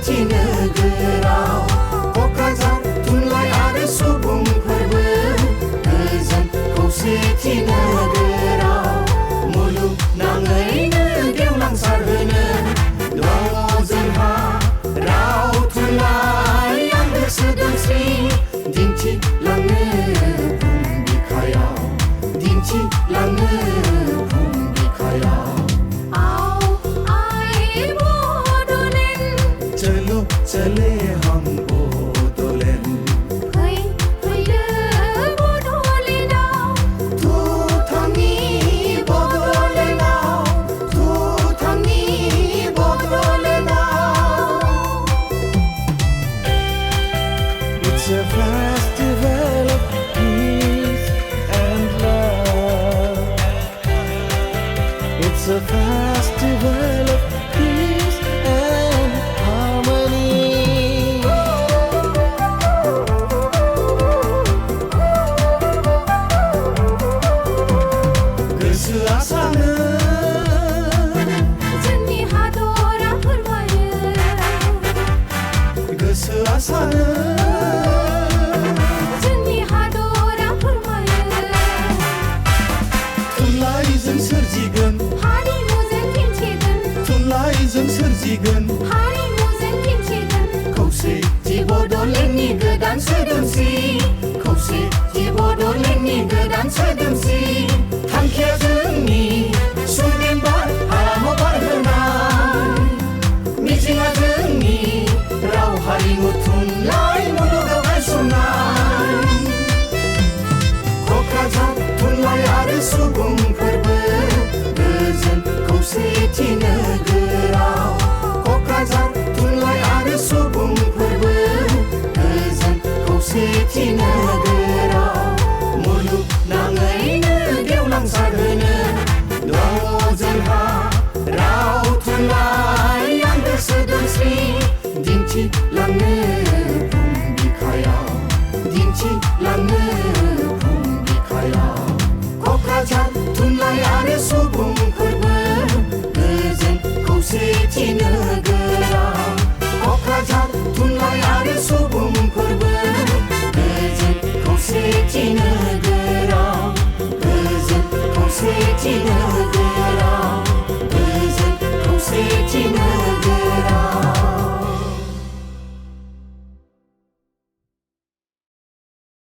खौसेथि नोगोराव क'क्राझार थुनलाइ आरो सुबुं फोरबो गोजोन खौसेथि नोगोराव मुलुगनाङैनो गेवलांसार होनो दङ जोंहा राव थुनलाइ आंगो सोदोमस्रि दिन्थिलांनो बुहुम बिखायाव दिन्थिलांनो बुहुम बिखायाव चले हम बोडोलैंड फैलो बड'लेण्डआव तु थांनि बड'लेण्डआव तु थांनि बड'लेण्डआव It's a festival of peace and love It's a festival of peace and harmony गोसोआ सानो जोंनि हादरा फोरमायो गोसोआ सानो जोंनि हादरा फोरमायो थुनलाइजों सोरजिगोन हारिमुजों दिन्थिगोन थुनलाइजों सोरजिगोन हारिमुजों दिन्थिगोन खौसेथि बड'लेण्डनि गोदान सोदोमस्रि खौसेथि बड'लेण्डनि गोदान सोदोमस्रि थांखिया जोंनि सुदेम बार हालामाव बारहोनाय मिजिंआ जोंनि राव हारिमु थुनलाइ मुलुगाव गायसननाय क'क्राझार थुनलाइ आरो सुबुं फोरबो गोजोन खौसेथि नोगोराव क'क्राझार थुनलाइ आरो सुबुं फोरबो गोजोन खौसेथि नोगोराव मुलुगनाङैनो गेवलांसार होनो दङ जोंहा राव